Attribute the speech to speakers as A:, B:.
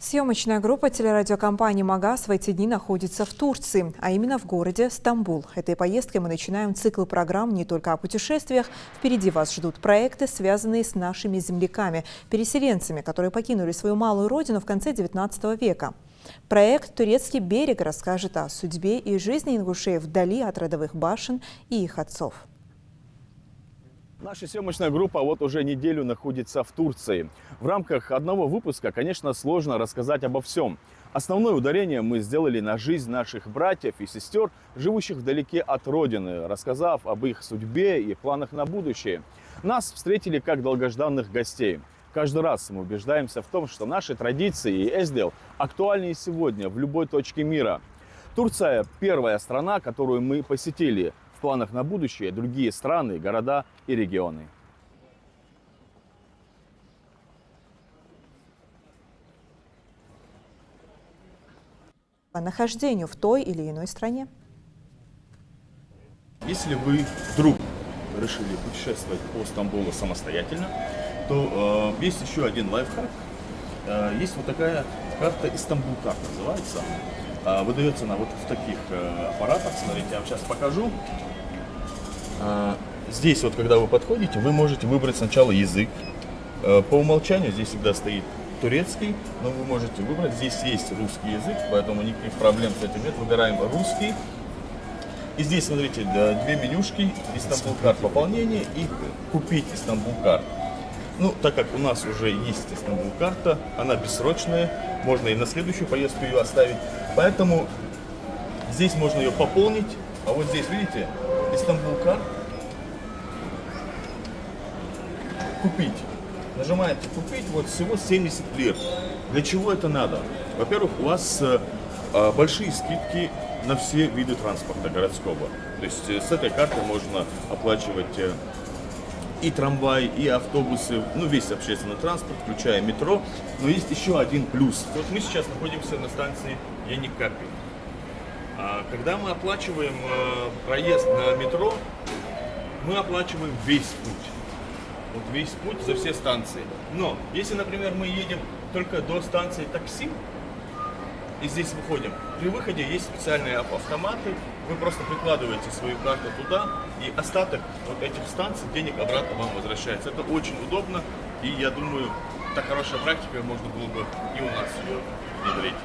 A: Съемочная группа телерадиокомпании «Магаз» в эти дни находится в Турции, а именно в городе Стамбул. Этой поездкой мы начинаем цикл программ не только о путешествиях. Впереди вас ждут проекты, связанные с нашими земляками, переселенцами, которые покинули свою малую родину в конце XIX века. Проект «Турецкий берег» расскажет о судьбе и жизни ингушей вдали от родовых башен и их отцов.
B: Наша съемочная группа вот уже неделю находится в Турции. В рамках одного выпуска, конечно, сложно рассказать обо всем. Основное ударение мы сделали на жизнь наших братьев и сестер, живущих вдалеке от родины, рассказав об их судьбе и планах на будущее. Нас встретили как долгожданных гостей. Каждый раз мы убеждаемся в том, что наши традиции и эздел актуальны и сегодня в любой точке мира. Турция – первая страна, которую мы посетили. В планах на будущее другие страны, города и регионы.
A: По нахождению в той или иной стране.
B: Если вы вдруг решили путешествовать по Стамбулу самостоятельно, то есть еще один лайфхак. Есть вот такая карта Истамбул-карт называется. Выдается она вот в таких аппаратах. Смотрите, я вам сейчас покажу. Здесь вот, когда вы подходите, вы можете выбрать сначала язык. По умолчанию здесь всегда стоит турецкий, но вы можете выбрать. Здесь есть русский язык, поэтому никаких проблем с этим нет. Выбираем русский. И здесь, смотрите, две менюшки: Истамбул-карт пополнение и купить Истамбул-карт. Ну, так как у нас уже есть Истамбул-карта, она бессрочная, можно и на следующую поездку ее оставить. Поэтому здесь можно ее пополнить. А вот здесь, видите, Истамбул-карт. Купить. Нажимаете купить, вот всего 70 лир. Для чего это надо? Во-первых, у вас большие скидки на все виды транспорта городского. То есть с этой картой можно оплачивать и трамвай, и автобусы, ну весь общественный транспорт, включая метро. Но есть еще один плюс. Вот мы сейчас находимся на станции Яникапи. Когда мы оплачиваем проезд на метро, мы оплачиваем весь путь. Вот весь путь за все станции. Но если, например, мы едем только до станции такси, и здесь выходим, при выходе есть специальные автоматы, вы просто прикладываете свою карту туда, и остаток вот этих станций денег обратно вам возвращается. Это очень удобно, и я думаю, это хорошая практика, можно было бы и у нас ее внедрить.